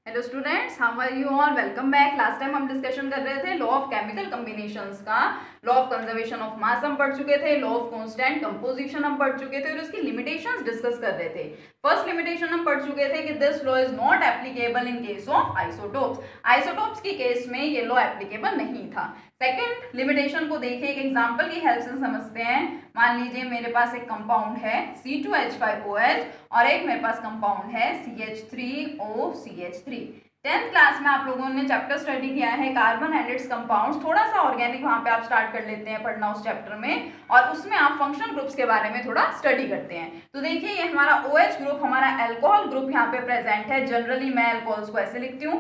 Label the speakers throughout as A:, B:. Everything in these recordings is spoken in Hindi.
A: Hello students, how are you all. Welcome back. Last time हम डिस्कशन कर रहे थे लॉ ऑफ केमिकल कॉम्बिनेशंस का। Law of conservation of mass हम पढ़ चुके थे, लॉ ऑफ कांस्टेंट कंपोजिशन हम पढ़ चुके थे और उसकी लिमिटेशंस डिस्कस कर रहे थे। फर्स्ट लिमिटेशन हम पढ़ चुके थे कि this law is not applicable in case of isotopes. Isotopes की केस में ये लॉ एप्लीकेबल नहीं था। सेकेंड लिमिटेशन को देखिए, एक एग्जाम्पल की हेल्प से समझते हैं। मान लीजिए मेरे पास एक कंपाउंड है C2H5OH और एक मेरे पास कंपाउंड है CH3OCH3। 10th क्लास में आप लोगों ने चैप्टर स्टडी किया है कार्बन एंड इट्स कंपाउंड्स। थोड़ा सा ऑर्गेनिक वहां पे आप स्टार्ट कर लेते हैं पढ़ना उस चैप्टर में, और उसमें आप फंक्शनल ग्रुप्स के बारे में थोड़ा स्टडी करते हैं। तो देखिए ये हमारा OH ग्रुप, हमारा अल्कोहल ग्रुप यहाँ पे प्रेजेंट है। जनरली मैं अल्कोहल्स को ऐसे लिखती हूँ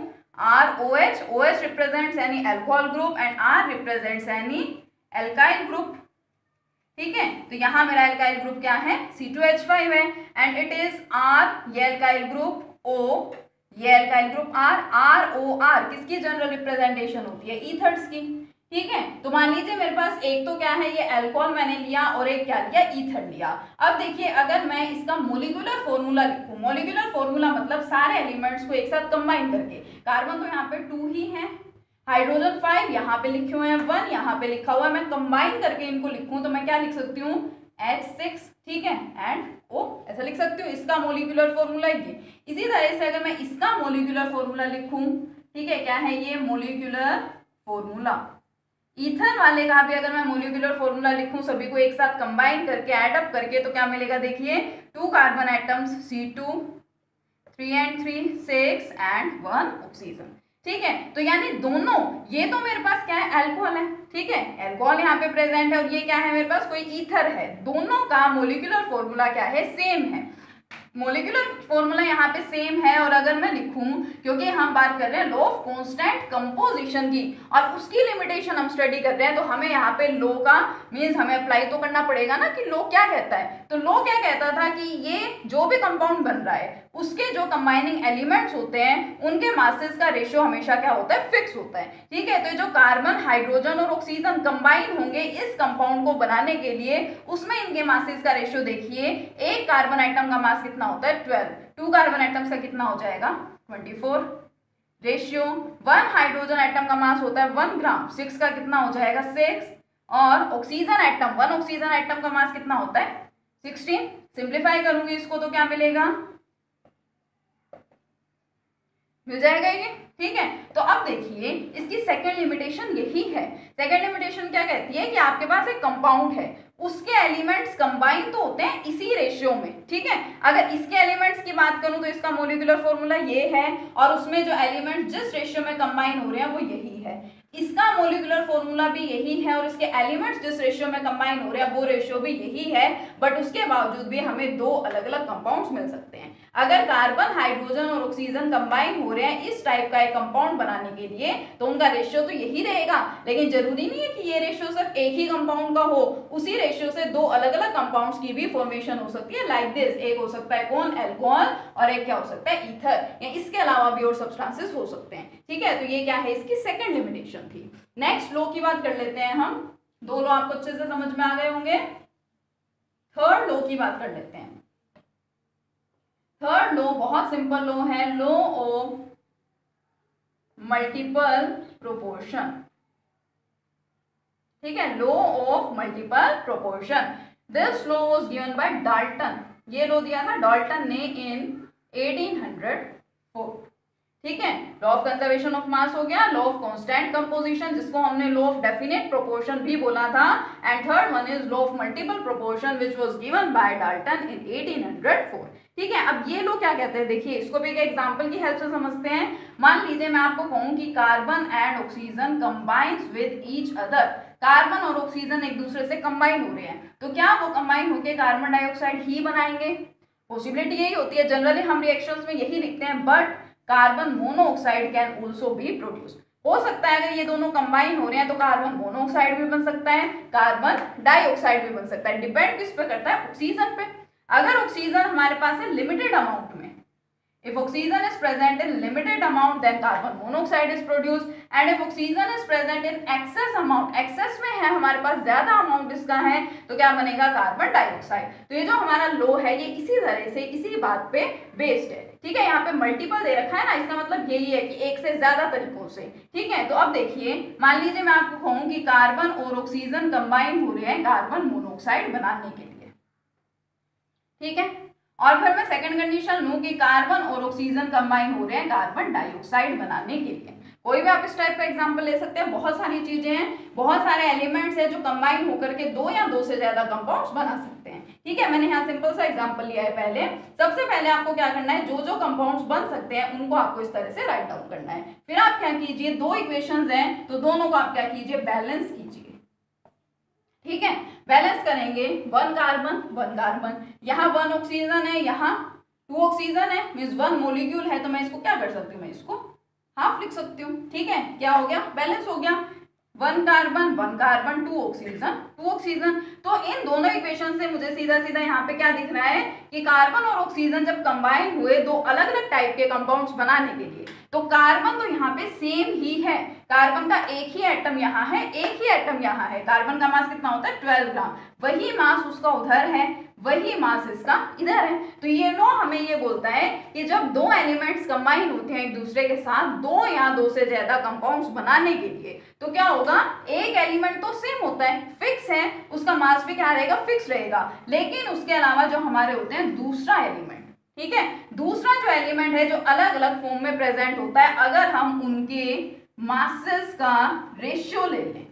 A: ROH। OH represents any alcohol group and R represents any alkyl group. ठीक है, तो यहाँ मेरा एल्काइल ग्रुप क्या है, C2H5 है एंड इट इज R, ये एल्काइल ग्रुप O, ये एल्काइल ग्रुप ROR किसकी जनरल रिप्रेजेंटेशन होती है, ईथर्स की। ठीक है, तो मान लीजिए मेरे पास एक तो क्या है, ये अल्कोहल मैंने लिया और एक क्या लिया, ईथर लिया। अब देखिए अगर मैं इसका मोलिकुलर फॉर्मूला लिखूं, मोलिकुलर फॉर्मूला मतलब सारे एलिमेंट्स को एक साथ कंबाइन करके, कार्बन तो यहाँ पे 2 ही है, हाइड्रोजन 5 यहाँ पे लिखे हुए हैं, 1 यहाँ पे लिखा हुआ है, मैं कंबाइन करके इनको लिखूं तो मैं क्या लिख सकती हूँ, H6, ठीक है, एंड O ऐसा लिख सकती हूँ। इसका मोलिकुलर फॉर्मूला ये। इसी तरह से अगर मैं इसका मोलिकुलर फॉर्मूला लिखूं, ठीक है, क्या है ये मोलिकुलर फॉर्मूला। ईथर वाले का भी अगर मैं मोलिकुलर फॉर्मूला लिखूं, सभी को एक साथ कंबाइन करके ऐड अप करके, तो क्या मिलेगा, देखिए 2 carbon atoms C2, 3 and 3 6 and 1 oxygen. ठीक है, तो यानी दोनों, ये तो मेरे पास क्या है, अल्कोहल है, ठीक है, अल्कोहल यहाँ पे प्रेजेंट है और ये क्या है मेरे पास, कोई ईथर है। दोनों का मोलिकुलर फॉर्मूला क्या है, सेम है। मोलिकुलर फॉर्मूला यहाँ पे सेम है और अगर मैं लिखूं, क्योंकि हम बात कर रहे हैं लॉ ऑफ कांस्टेंट कंपोजिशन की और उसकी लिमिटेशन हम स्टडी कर रहे हैं, तो हमें यहाँ पे लॉ का मींस हमें अप्लाई तो करना पड़ेगा ना कि लॉ क्या कहता है। तो लॉ क्या कहता था कि ये जो भी कंपाउंड बन रहा है उसके जो कंबाइनिंग एलिमेंट्स होते हैं उनके मासेस का रेशियो हमेशा क्या होता है, फिक्स होता है। ठीक है, तो जो कार्बन, हाइड्रोजन और ऑक्सीजन कंबाइन होंगे इस कंपाउंड को बनाने के लिए, उसमें इनके मासेस का रेशियो देखिए, एक कार्बन आइटम का मास कितना होता है, 12, 2 कार्बन आइटम्स का कितना हो जाएगा, 24। रेशियो 1 हाइड्रोजन आइटम का मास होता है 1 ग्राम, 6 का कितना हो जाएगा, 6, और ऑक्सीजन आइटम, 1 ऑक्सीजन आइटम का मास कितना होता है, 16। सिंप्लीफाई करूंगी इसको तो क्या मिलेगा, मिल जाएगा ये। ठीक है, तो अब देखिए इसकी सेकंड लिमिटेशन यही है। सेकंड लिमिटेशन क्या कहती है कि आपके पास एक कंपाउंड है, उसके एलिमेंट्स कंबाइन तो होते हैं इसी रेशियो में। ठीक है, अगर इसके एलिमेंट्स की बात करूं तो इसका मोलिकुलर फॉर्मूला ये है और उसमें जो एलिमेंट्स जिस रेशियो में कंबाइन हो रहे हैं वो यही है। इसका मोलिकुलर फॉर्मूला भी यही है और इसके एलिमेंट्स जिस रेशियो में कंबाइन हो रहे हैं वो रेशियो भी यही है, बट उसके बावजूद भी हमें दो अलग अलग कंपाउंड्स मिल सकते हैं। अगर कार्बन, हाइड्रोजन और ऑक्सीजन कंबाइन हो रहे हैं इस टाइप का एक कंपाउंड बनाने के लिए, तो उनका रेशियो तो यही रहेगा, लेकिन जरूरी नहीं है कि ये रेशियो सिर्फ एक ही कंपाउंड का हो, उसी रेशियो से दो अलग अलग कंपाउंड्स की भी फॉर्मेशन हो सकती है। लाइक दिस, एक हो सकता है कौन, अल्कोहल, और एक क्या हो सकता है, ईथर, या इसके अलावा भी और सब्सटेंसेस हो सकते हैं। ठीक है, तो ये क्या है, इसकी सेकंड लिमिटेशन थी। नेक्स्ट लॉ की बात कर लेते हैं हम। दो लॉ आपको अच्छे से समझ में आ गए होंगे। थर्ड लॉ की बात कर लेते हैं। थर्ड लॉ बहुत सिंपल लॉ है, लॉ ऑफ मल्टीपल प्रोपोर्शन। ठीक है, law of multiple proportion. This law was given by Dalton. ये लॉ दिया था डाल्टन ने इन 1804। ठीक है, लॉ ऑफ कंजर्वेशन ऑफ मास हो गया, लॉ ऑफ कांस्टेंट कंपोजिशन जिसको हमने लॉ ऑफ डेफिनेट प्रोपोर्शन भी बोला था, and third one is law of multiple proportion which was given by Dalton in 1804। ठीक है, अब ये लोग क्या कहते हैं, देखिए इसको भी एक एग्जांपल की हेल्प से समझते हैं। मान लीजिए मैं आपको कहूं कि carbon and oxygen combines with each other. Carbon और ऑक्सीजन एक दूसरे से कंबाइन हो रहे हैं, तो क्या वो कंबाइन होकर कार्बन डाइऑक्साइड ही बनाएंगे? पॉसिबिलिटी यही होती है, जनरली हम रिएक्शंस में यही लिखते हैं, but carbon monoxide can also be produce. हो सकता है अगर ये दोनों कंबाइन हो रहे हैं तो कार्बन मोनोऑक्साइड भी बन सकता है, कार्बन डाइऑक्साइड भी बन सकता है। डिपेंड किस पे करता है, ऑक्सीजन पे। अगर ऑक्सीजन हमारे पास है लिमिटेड अमाउंट में, If oxygen is present in limited amount, then carbon monoxide is produced. And if oxygen is present in excess amount, excess में है हमारे पास ज्यादा अमाउंट इसका है, तो क्या बनेगा? Carbon dioxide. तो ये जो हमारा लो है ये इसी तरह से इसी बात पे बेस्ड है, ठीक है। यहाँ पे मल्टीपल दे रखा है ना, इसका मतलब यही है कि एक से ज्यादा तरीकों से, ठीक है। तो अब देखिए, मान लीजिए मैं आपको कहूँ कि कार्बन और ऑक्सीजन कंबाइन हो रहे हैं कार्बन मोनोऑक्साइड बनाने के लिए, ठीक है। और फिर मैं सेकंड कंडीशन लूं कि कार्बन और ऑक्सीजन कंबाइन हो रहे हैं कार्बन डाइऑक्साइड बनाने के लिए। कोई भी आप इस टाइप का एग्जांपल ले सकते हैं। बहुत सारी चीजें हैं, बहुत सारे एलिमेंट्स हैं जो कंबाइन होकर के दो या दो से ज्यादा कंपाउंड्स बना सकते हैं, ठीक है। मैंने यहाँ सिंपल सा एग्जांपल लिया है। पहले सबसे पहले आपको क्या करना है, जो जो कंपाउंड्स बन सकते हैं उनको आपको इस तरह से राइट डाउन करना है। फिर आप क्या कीजिए, दो इक्वेशंस हैं तो दोनों को आप क्या कीजिए, बैलेंस कीजिए, ठीक है। बैलेंस करेंगे, वन कार्बन, यहाँ वन ऑक्सीजन है, यहाँ टू ऑक्सीजन है, मीन्स वन मोलिक्यूल है, तो मैं इसको क्या कर सकती हूँ, मैं इसको हाफ लिख सकती हूँ, ठीक है। क्या हो गया, बैलेंस हो गया। One carbon two oxygen. तो इन दोनों इक्वेशन से मुझे सीधा सीधा यहाँ पे क्या दिख रहा है कि कार्बन और ऑक्सीजन जब कंबाइन हुए दो अलग अलग टाइप के कंपाउंड्स बनाने के लिए, तो कार्बन तो यहाँ पे सेम ही है, कार्बन का एक ही एटम यहाँ है, एक ही एटम यहाँ है। कार्बन का मास कितना होता है, 12 ग्राम। वही मास उसका उधर है, वही मास इसका इधर है। तो ये लो हमें ये बोलता है कि जब दो एलिमेंट्स कंबाइन होते हैं एक दूसरे के साथ दो या दो से ज्यादा कंपाउंड्स बनाने के लिए, तो क्या होगा, एक एलिमेंट तो सेम होता है, फिक्स है, उसका मास भी क्या रहेगा, फिक्स रहेगा। लेकिन उसके अलावा जो हमारे होते हैं दूसरा एलिमेंट, ठीक है, दूसरा जो एलिमेंट है जो अलग अलग फॉर्म में प्रेजेंट होता है, अगर हम उनके मासेस का रेशियो ले लें,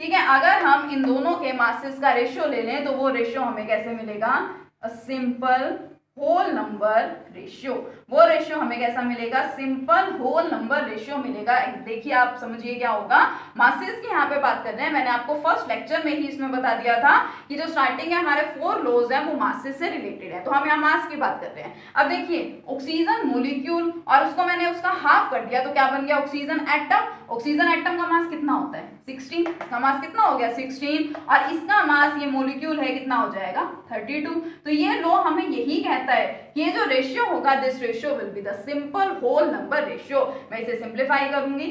A: ठीक है, अगर हम इन दोनों के मासेस का रेशियो ले लें तो वो रेशियो हमें कैसे मिलेगा, a simple whole number ratio. वो रेशियो हमें कैसा मिलेगा, सिंपल होल नंबर रेशियो मिलेगा। देखिए आप समझिए क्या होगा, मासेस की यहाँ पे बात कर रहे हैं। मैंने आपको फर्स्ट लेक्चर में ही इसमें बता दिया था कि जो स्टार्टिंग है हमारे 4 लॉज हैं वो मासेस से रिलेटेड है, तो हम यहाँ मास की बात कर रहे हैं। अब देखिए ऑक्सीजन मोलिक्यूल और उसको मैंने उसका हाफ कर दिया, तो क्या बन गया, ऑक्सीजन एटम। ऑक्सीजन एटम का मास कितना होता है, 16। इसका मास कितना हो गया, 16, और इसका मास ये मोलिक्यूल है कितना हो जाएगा, 32। तो ये लो हमें यही कहता है कि ये जो रेशियो होगा, this ratio will be the simple whole number ratio. मैं इसे सिंप्लीफाई करूंगी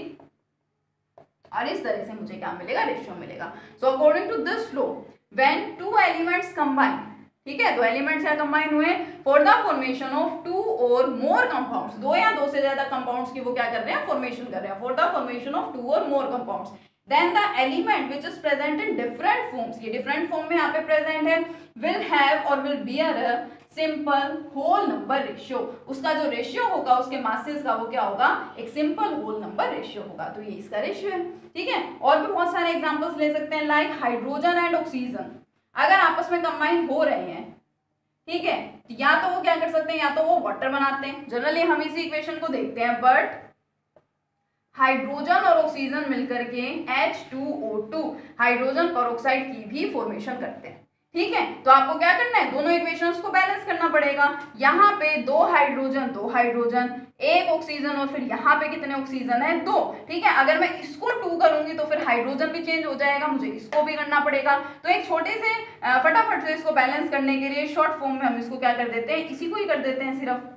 A: और इस तरह से मुझे क्या मिलेगा, रेशियो मिलेगा। So according to this law, when two elements combine, ठीक है, दो एलिमेंट्स क्या कंबाइन हुए फॉर द फॉर्मेशन ऑफ 2 और मोर कंपाउंड्स, दो या दो से ज्यादा कंपाउंड्स की वो क्या कर रहे हैं, फॉर्मेशन कर रहे हैं, फॉर द फॉर्मेशन ऑफ 2 और मोर compounds, then the element which is present in different forms, ये different form में यहाँ पे present है, will have or will bear a simple whole number ratio। उसका जो रेशियो होगा उसके मासेस का वो क्या होगा, एक सिंपल होल नंबर रेशियो होगा। तो ये इसका रेशियो है, ठीक है। और भी बहुत सारे एग्जांपल्स ले सकते हैं, लाइक हाइड्रोजन एंड ऑक्सीजन अगर आपस में कंबाइन हो रहे हैं, ठीक है, या तो वो क्या कर सकते हैं, या तो वो वाटर बनाते हैं, जनरली हम इसी इक्वेशन को देखते हैं, बट हाइड्रोजन और ऑक्सीजन मिलकर के H2O2 हाइड्रोजन पेरोक्साइड की भी फॉर्मेशन करते हैं, ठीक है। तो आपको क्या करना है, दोनों इक्वेशंस को बैलेंस करना पड़ेगा। यहाँ पे दो हाइड्रोजन, एक ऑक्सीजन, और फिर यहाँ पे कितने ऑक्सीजन है, 2, ठीक है। अगर मैं इसको 2 करूंगी तो फिर हाइड्रोजन भी चेंज हो जाएगा, मुझे इसको भी करना पड़ेगा। तो एक छोटे से फटाफट से इसको बैलेंस करने के लिए शॉर्ट फॉर्म में हम इसको क्या कर देते हैं, इसी को ही कर देते हैं, सिर्फ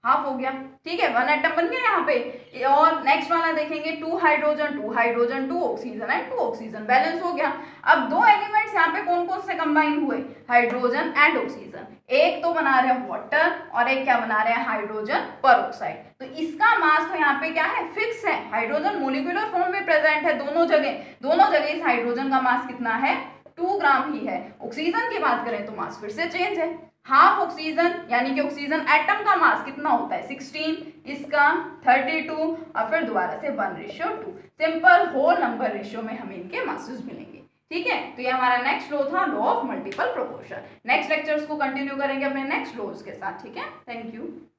A: हाफ हो गया, ठीक है, 1 एटम बन गया यहाँ पे। और नेक्स्ट वाला देखेंगे, 2 hydrogen 2 oxygen and 2 oxygen, balance हो गया। अब दो एलिमेंट्स यहाँ पे कौन कौन से कंबाइन हुए, हाइड्रोजन एंड ऑक्सीजन, एक तो बना रहे हैं वाटर और एक क्या बना रहे हैं, हाइड्रोजन पेरोक्साइड। तो इसका मास तो यहाँ पे क्या है, फिक्स है, हाइड्रोजन मोलिकुलर फॉर्म में प्रेजेंट है दोनों जगह इस हाइड्रोजन का मास कितना है, 2 ग्राम ही है। ऑक्सीजन की बात करें तो मास फिर से चेंज है, हाफ ऑक्सीजन यानी कि ऑक्सीजन एटम का मास कितना होता है, 16, इसका 32, और फिर दोबारा से 1:2, सिंपल होल नंबर रेशियो में हमें इनके मासेस मिलेंगे, ठीक है। तो ये हमारा नेक्स्ट लॉ था, law of multiple proportion. Next lectures को कंटिन्यू करेंगे अपने नेक्स्ट लॉज के साथ, ठीक है। Thank you.